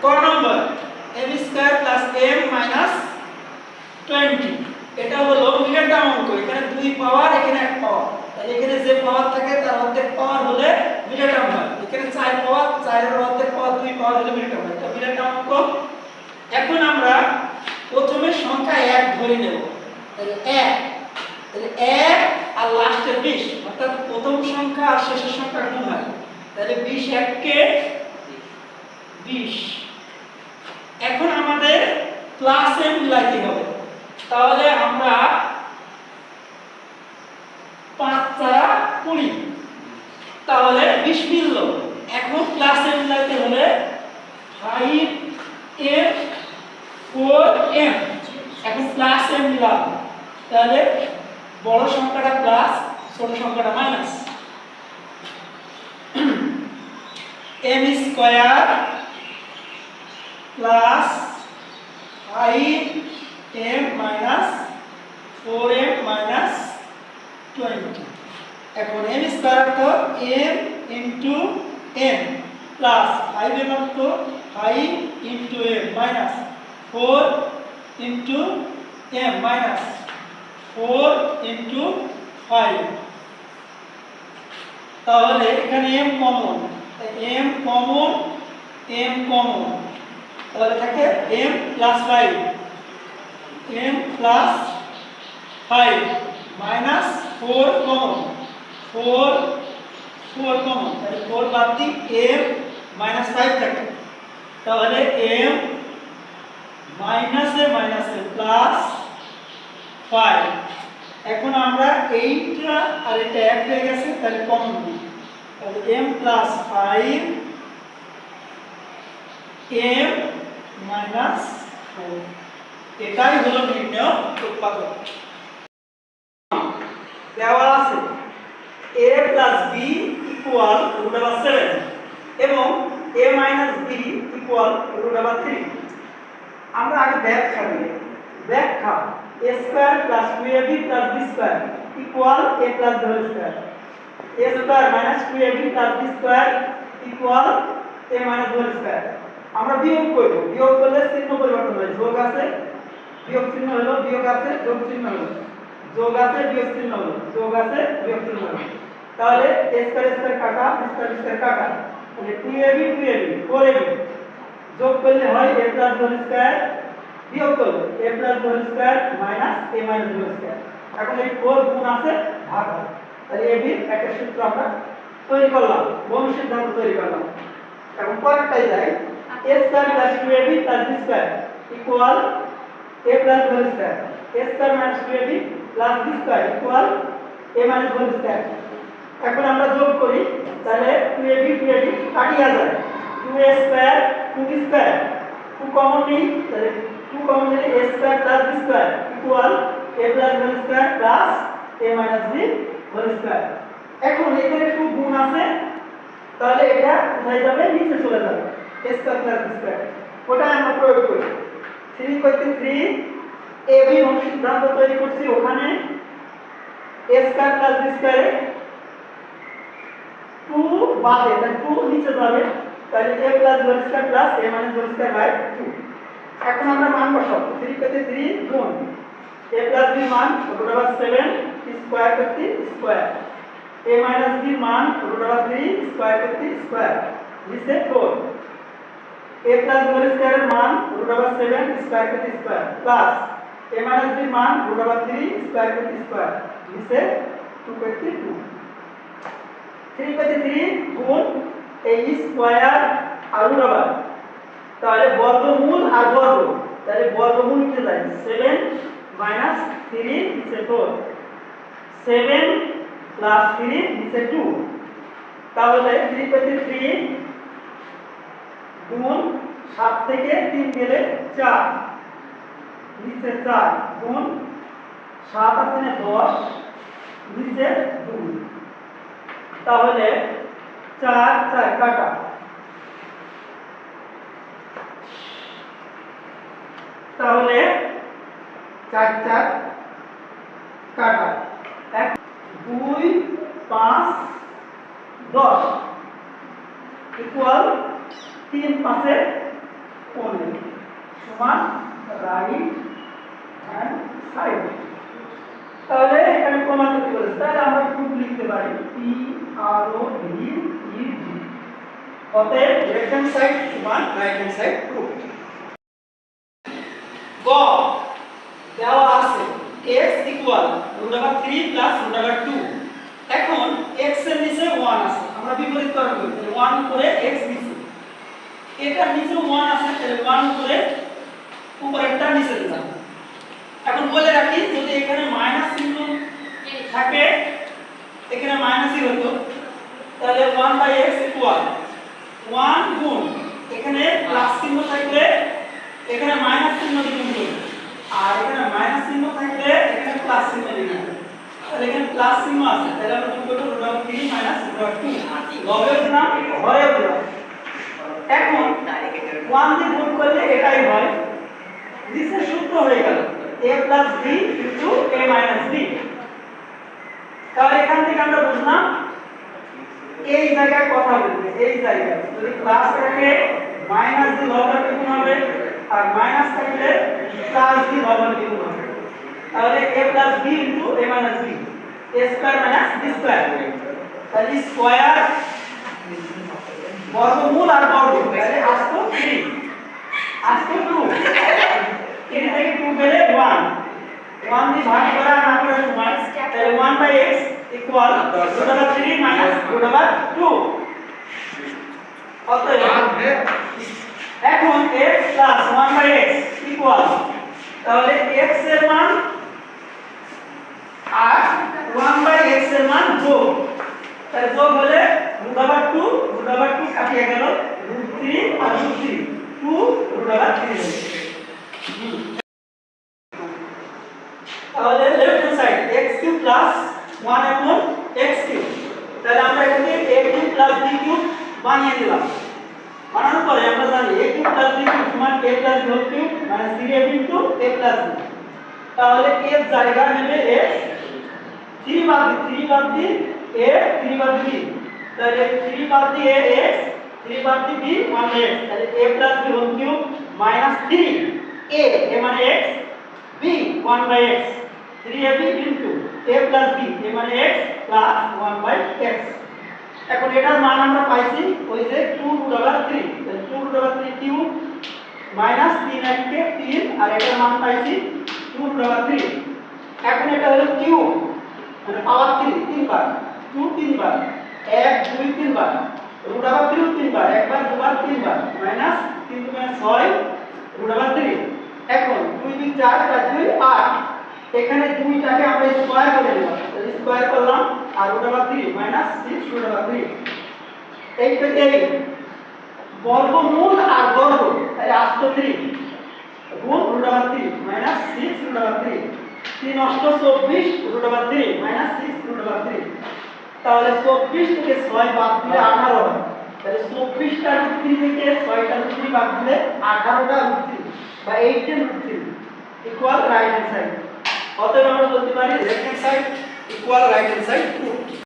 ক নম্বর m square plus m minus 20 এটা হলো মিডল টার্ম অঙ্ক। এখানে 2 পাওয়ার, এখানে 1 পাওয়ার, তাহলে এখানে যে পাওয়ার থাকে তার অর্ধেক পাওয়ার হলে মিডল টার্ম হয়। এখানে 4 পাওয়ার, 4 এর অর্ধেক পাওয়ার 2 পাওয়ার হলে মিডল টার্ম হয়। এটা মিডল টার্ম অঙ্ক। এখন আমরা প্রথমে সংখ্যা 1 ধরে নেব। তাহলে 1, তাহলে 1 আর লাস্টের 20, অর্থাৎ প্রথম সংখ্যা আর শেষের সংখ্যা গুণ হয়। তাহলে 20 1 কে 20। এখন আমাদের প্লাস m মিলাইতে হবে। তাহলে আমরা 5 4 20, তাহলে 20 মিলল। এখন প্লাস m মিলাইতে হলে 5m 4m, এখন প্লাস m মিলাবো। তাহলে বড় সংখ্যাটা প্লাস, ছোট সংখ্যাটা minus. m square plus 5m minus 4m minus 20। এখন m স্কয়ার অর্থ m into m plus 5m অর্থ 5 into m minus 4 into m minus 4 into 5। তাহলে এখানে m common, m common, m common, তাহলে থাকে m plus 5, m plus 5 minus 4 common, 4 common, তাহলে 4 বাদ দিই, m মাইনাস 5 থাকে। তাহলে m মাইনাসে মাইনাসে প্লাস 5। এখন আমরা এইটা আর এটা এক হয়ে গেছে, তাহলে কমন দিই। তাহলে m প্লাস 5 m মাইনাস 4, এটাই হলো নির্ণয় উৎপাদক। দেওয়া আছে a প্লাস b ইকুয়াল √7 এবং a মাইনাস b ইকুয়াল √3। আমরা আগে ব্যাখ্যা দিই। ব্যাখ্যা a square plus 2ab plus b square equal a plus b whole square, a square minus 2ab plus b square equal a minus b whole square. আমরা বিয়োগ করব, বিয়োগ করলে চিহ্ন পরিবর্তন হয়। যোগ আছে, বিয়োগ চিহ্ন হলো, বিয়োগ আছে, যোগ চিহ্ন হলো, যোগ আছে, বিয়োগ চিহ্ন হলো, যোগ আছে, বিয়োগ চিহ্ন হলো। তাহলে a স্কয়ার স্কয়ার কাটা, b স্কয়ার স্কয়ার কাটা, তাহলে 2ab 2ab 4ab যোগ করলে হয় a plus b whole square, বিয়োগ করলে a plus b whole square minus a minus b whole square. এখন এই 4 গুণ আছে, ভাগ হয়। তাহলে a b একটা সূত্র আমরা তৈরি করলাম, বহু সিদ্ধান্ত তৈরি করলাম। এখন পরেরটাই যাই, a square plus 2ab plus b square equal a plus b whole square, a square minus 2ab plus b square equal a minus b whole square. এখন আমরা যোগ করি, তাহলে 2ab 2ab কাটিয়া যায়, 2a square 2b square, 2 common নেই, তাহলে 2 common নিলে a square plus b square equal a plus b whole square plus a minus b whole square. এখন এখানে 2 গুণ আছে, তাহলে এটা কোথায় যাবে, নিচে চলে যাবে, a square plus b square. ওটা আমরা প্রয়োগ করি। 3 করতে 3 ab অনুসিদ্ধান্ত তৈরি করছি, ওখানে a স্কয়ার প্লাস b স্কয়ারে 2 বাদে, তাহলে 2 নিচে যাবে, তাহলে a plus b whole square plus a minus b whole square by 2। এখন আমরা মান বসাবো, 3 করতে 3 গুণ a প্লাস b মান √7 স্কয়ার করতে স্কয়ার, a মাইনাস b মান √3 স্কয়ার করতে স্কয়ার, নিচে 4, a প্লাস b হোল স্কয়ারের মান √7 স্কয়ার করতে square plus a minus b মান √3 স্কয়ার করতে স্কয়ার, নিচে 2 করতে 2। 3 করতে 3 গুণ এই স্কয়ার আর √, তাহলে বর্গমূল আর বর্গ, তাহলে বর্গমূল কি যায় 7 মাইনাস 3 নিচে 4, 7 প্লাস 3 নিচে 2। তাহলে 3 করতে 3 গুণ 7 থেকে 3 গেলে 4, নিচে 4 গুণ 7 আর 3 10 নিচে 2। তাহলে 4 4 কাটা, তাহলে 4 4 কাটা, 1 2 5 10 ইকুয়াল 3 5 সমান রাইট হ্যান্ড সাইড। তাহলে এখানে প্রমাণ করতে বলেছে, তাহলে আমরা প্রুফ লিখতে পারি পি আর ও ভি ই জি। অতএব লেফট হ্যান্ড সাইড সমান রাইট হ্যান্ড সাইড প্রুফ। গ দেওয়া আছে x ইকুয়াল √3 প্লাস √2। এখন x এর নিচে 1 আছে, আমরা বিপরীতকরণ করি, তাহলে 1 উপরে x নিচে, এটার নিচে 1 আছে, তাহলে 1 উপরে উপরেরটা নিচে যাবে। এখন বলে রাখি, যদি এখানে মাইনাস চিহ্ন থাকে, এখানে মাইনাসই হতো, তাহলে 1/x ইকুয়াল 1 গুণ এখানে প্লাস চিহ্ন থাকলে এখানে মাইনাস চিহ্ন দিতে হবে, আর এখানে মাইনাস চিহ্ন থাকলে এখানে প্লাস চিহ্ন দিতে হবে। তাহলে এখানে প্লাস চিহ্ন আছে, তাহলে আমরা কি করব, √3 - √2 লবের না হরের না। এখন 1 দিয়ে গুণ করলে এটাই হয়, নিচে সূত্র হয়ে গেল a + b * a - b। তাহলে এখান থেকে আমরা বুঝলাম এই জায়গায় কথা বলতে, এই জায়গায় যদি প্লাস থাকে মাইনাস দিয়ে লবকে গুণ হবে, আর মাইনাস থাকলে প্লাস দিয়ে লবকে গুণ হবে। তাহলে a + b * a - b, a² - b²। তাহলে স্কয়ার বর্গমূল আর বর্গ, তাহলে আসতো 3 আসতো 2, এর থেকে 2 পেলে 1 দিয়ে ভাগ করা না করে সমান, তাহলে 1/x ইকুয়াল √3 - √2। অতএব এখন x প্লাস 1/x ইকুয়াল, তাহলে x এর মান আর 1/x এর মান যোগ, তাহলে যোগ হলে √2 কাটিয়ে গেল, √3 আর √3 2 √3 তাহলে লেফট হ্যান্ড সাইড x³ + 1 এখন x³। তাহলে আমরা এখানে a³ + b³ বানিয়ে দিলাম। বানানোর পরে আমরা জানি a³ + b³ সমান a + b³ - 3ab * a + b। তাহলে এর জায়গা নেবে x, 3 বাদ দিয়ে a, 3 বাদ দিয়ে b, তাহলে 3 বাদ দিয়ে x, 3 বাদ দিয়ে b 1x, তাহলে a + b³ - 3a, a মানে x, b 1/x, 3ab * a + b, a মানে x plus 1/x। এখন এটার মান আমরা পাইছি ওই যে 2√3, তাহলে 2√3³ মাইনাস 3 এককে 3, আর এটার মান পাইছি 2√3। এখন এটা হলো কিউব, মানে পাওয়ার 3 তিনবার, 2 তিনবার, 1 2 তিনবার, √3 তিনবার, একবার দুবার তিনবার, মাইনাস 3 × 6 √3। এখন 2 2 4 4 2 8, এখানে 2টাকে আমরা স্কয়ার করে নিলাম, তাহলে স্কয়ার করলাম, আর √3 - 6 √3। এই থেকে বর্গমূল আর বর্গ, তাহলে আসতো 3 গুণ √3 - 6 √3, 3 অষ্ট 24 √3 - 6 √3। তাহলে 24 থেকে 6 বাদ দিলে 18 হয়, তাহলে 24টা √3 থেকে 6টা √3 বাদ দিলে 18টা √3 বা 18 √3 ইকুয়াল রাইট হ্যান্ড সাইড। অতএব আমরা বলতে পারি left hand side equal right hand side.